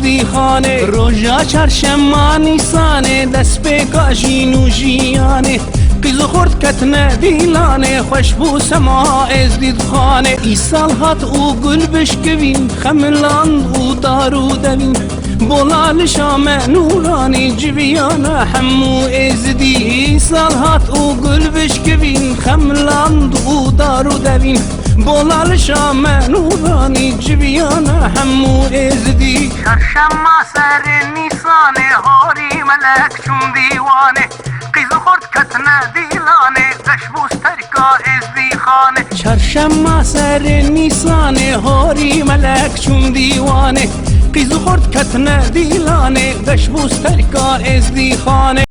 ازدی خانه روژا چرشمانی سانه دست به کاجین و جیانه قیز خورد کتنه دیلانه خوش بو سما ازدید خانه ای سال هات او گل بشکوین خملاند او دارو دوین بولال شام نورانی جویانا همو ازدی ای سال هات او گل بشکوین خملاند او دارو دوین بولال شام نورانی جویانا همو ازدی چرشما سر نیسانه هاری ملک چون دیوانه قیز خورد کتنه دیلانه قشبوس ترکا ازدی خانه چرشما سر نیسانه هاری ملک چون دیوانه قیز خورد کتنه دیلانه قشبوس ترکا ازدی خانه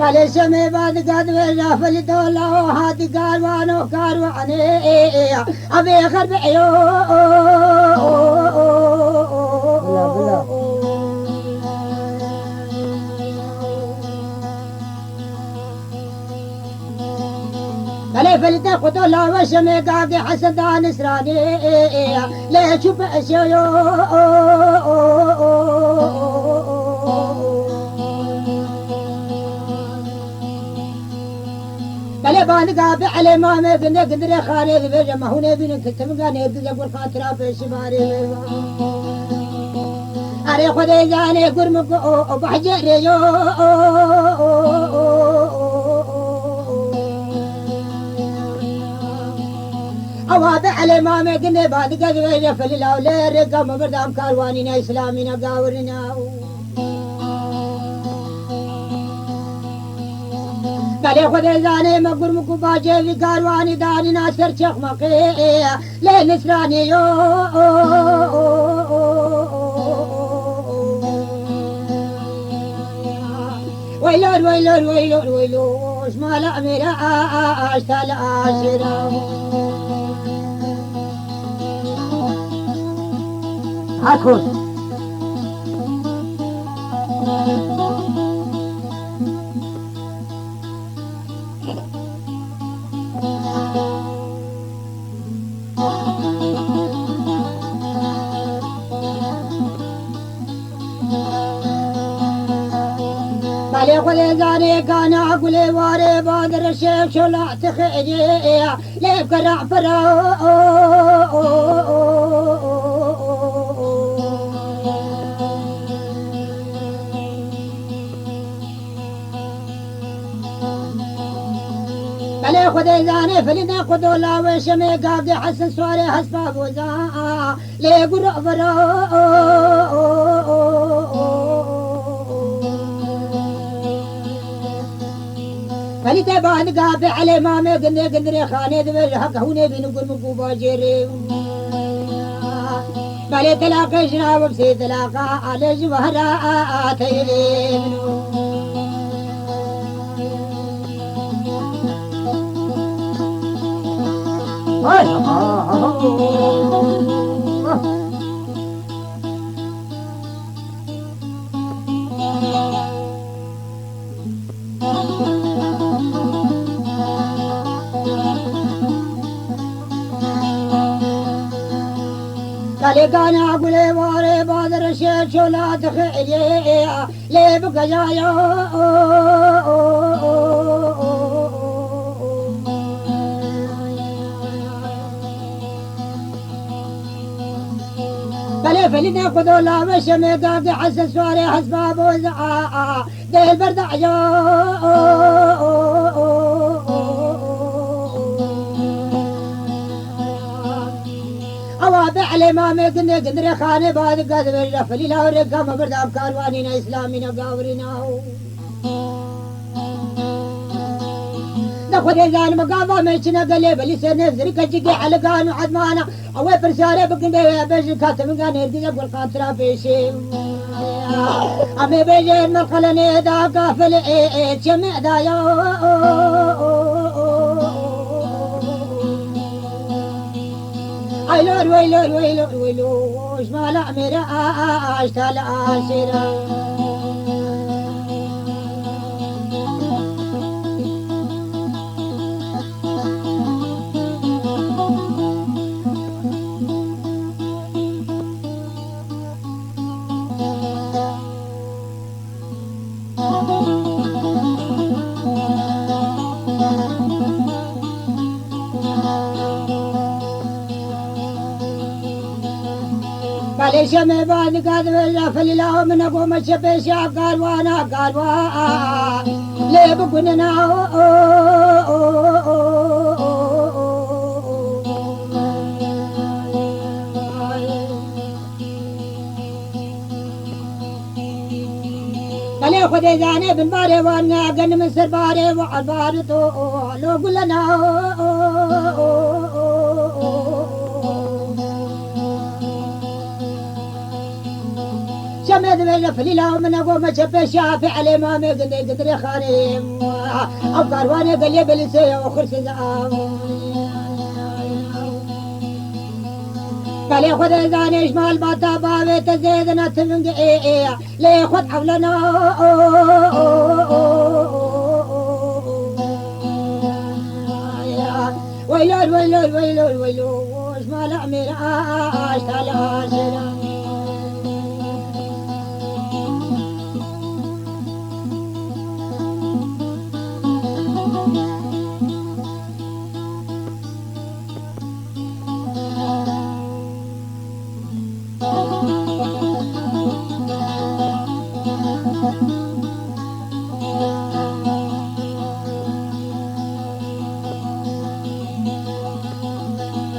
بله شمی بعد قد رفل دولا و هادی کاروانو کاروانه ابي خرب عيو بله فلت خدولا وشمي قاقي حسن دان اسراني لا شوف اشيو بله بعد قابع على ما ما قدر خالد بيجا ما هو نبي نكتب قاني يقول خاطره في شماري أري خدي جاني قرمك وبحجر يو أوابع على ما ما قلنا بعد قدر فللا ولا رقم بردام كاروانينا إسلامينا قاورنا بله خود زانه مقبر مکوباجه وی کاروانی دانی ناصر چخ مقی لی نسرانی یو ویلور ویلور ویلور ویلور شمال امیر اشتال آشرا هاکوز بله خود زانه کانا گله واره بادر شیخ شلا تخیجی لیب کرع فرا بله خود زانه فلینا خدولا و شمی قاقی حسن سواره حسبا بوزا لیب کرع فرا فلت بعد قابع على ما ما قدر خانه دبر حق هو نبي نقول مكوبا جري بل تلاقى جناب بسي تلاقى على جوهرات يلينو قال كان عقلي واري بادر شيخ شولا تخيلي ليه بقى جايو بل فلنا خذولا وشمي قاقي حسن سواري حسباب وزعاء ده البرد عجو أوابع على ما مقدر قدر خانه بعد قدر رفلي لا ورقم بردام كاروانينا إسلامينا قاورينا نخذ زان مقاضى ميشنا قلب لسنة زرق جيجي حلقان عدمانا أو برسالة بقنا بيجي كاتب قان يرقي أقول قاترا فيشي أمي بيجي من القلني دا قافل شمع دا يو ويلور ويلور ويلور ويلور شمال عميرة اشتال عاشرة ليش ما بعد قاد ولا فليلا من قوم الشبيش قال وانا قال وا ليه بكوننا قال يا خدي زاني بن باري وانا قن من سر باري وعبار تو لو قلنا شمد من فليلا من قوم شب شافي على ما قدر خانم افكار وانا قال لي بلسي وخرس زعام قال يا خذ زاني شمال باتا باوي تزيدنا تمنقعي لي خذ حولنا ويلول ويلول ويلول ويلول شمال عمير اشتال عاشرة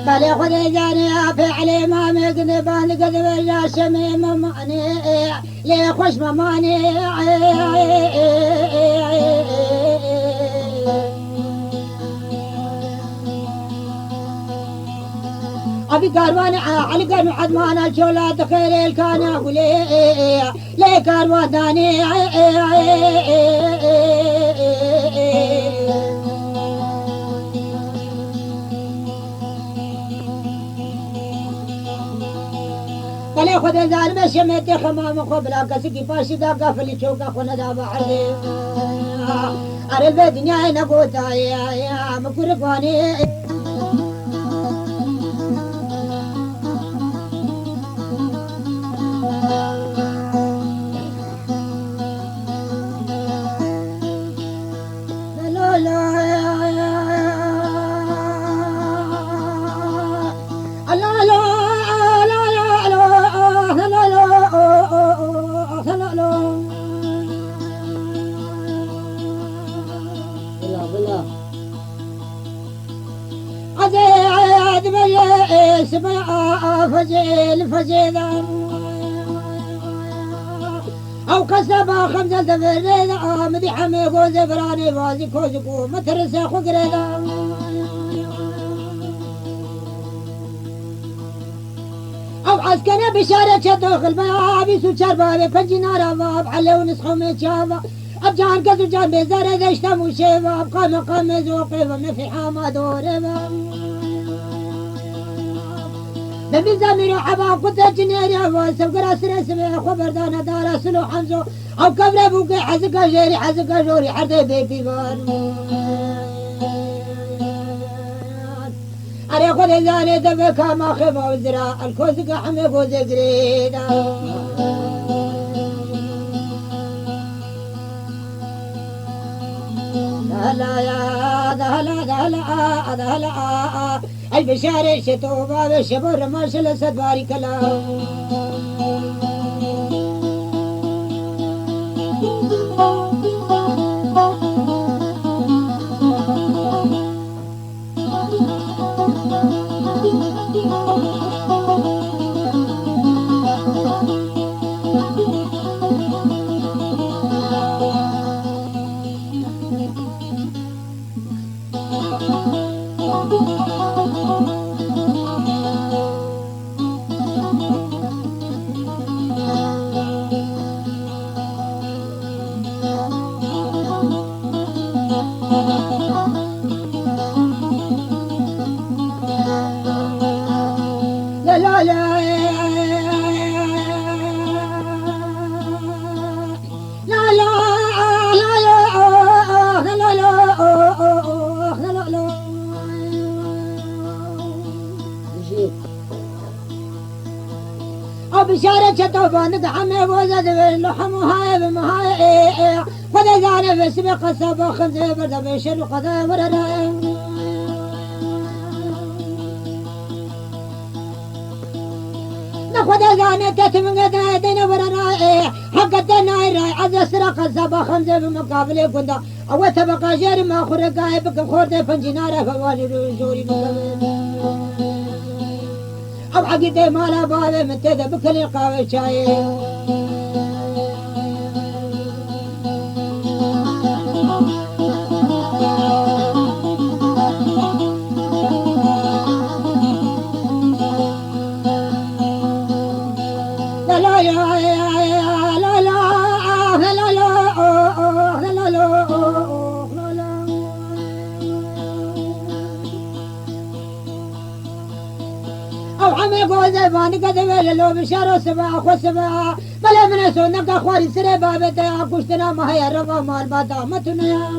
قال يا خذي جاني في علي ما مقدبان قدب يا شميم ماني لي خوش ماني ابي كاروان على قرن عدمان الشولات خير الكان اقول لي كاروان داني قال يا خذ زال مشي متي خمام قبل كسكي فاشي دا قفل شوكا خنا دا بحر ارى الدنيا نقوتا يا مكرفاني سبع فجيل فجيلا أو كسبا خمسة دفريدا مدي حميقو زفراني بازي كوزكو مترسا خقريدا أو عسكري بشارة شدوخ البابي سوشار بابي فنجينا باب حلو نسخو ميتشابا أبجان كذو جان بزارة دشتمو شباب قام زوقي ومفي حاما دوري بمن زمير حبا قد جنيري وسبقر سرسمي خبر دانا دارا سلو حمزو أو كبر بوكي حزق جيري حزق جوري حردي بيبي بان أري خذ زاني دبكا ما خفا وزرا الكوزق حمي كوزق ريدا دهلا يا دهلا دهلا دهلا البشارة شتوبة بالشبر ماشل سد بارك الله شطوبان دعمي وزاد باللحم وهاي بمهاي خذ زاني بس بقصب وخمسة برد بيشر وقضاء ورد نخذ زاني تتم قد دين ورد حق الدناي راي عز سرق الزبا خمسة بمقابل كندا أو تبقى جير ما خرق بكم خورد فنجناره فوالي رجوري أو عقيدة مالا بابا من تذا بكل القاوي شاي لا لا يا لا لا لا لا لا لا لا أو عمي قوزي فاني قدوي لو بشارو سبا أخو سبا بلا من سونك أخواري سري بابتا أكوشتنا ما هي الرفا مال باتا متنا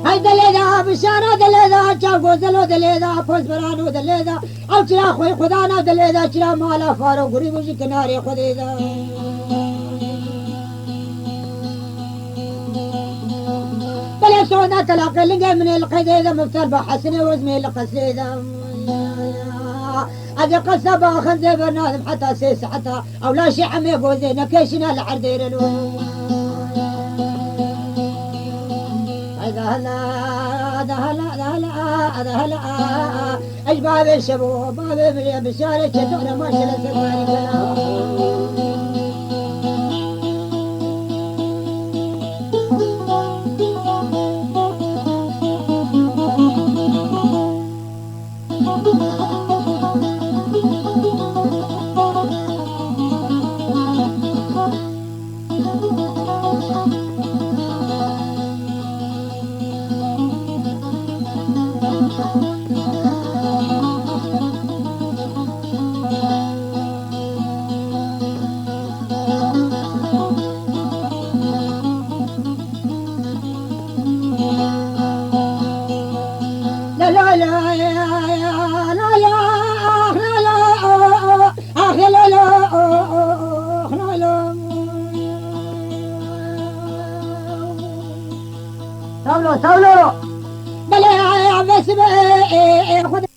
هاي دليدا بشارة دليدا چاقو زلو دليدا پوز برانو دليدا أو چرا خوي خدانا دليدا چرا مالا فارو غريبوشي کناري خديدا بلا سونا تلاقي لقى من القيدة مفتر بحسن وزمي القصيدة هذا قصبة خنزة برنادم حتى سيس حتى أو لا شي عمي قوزي نكيشنا العردير هذا هلا ايش باب الشباب باب اللي بشارك تدور ما شاء الله سبحانه كلام لا لا لا لا لا لا لا لا لا بلا بس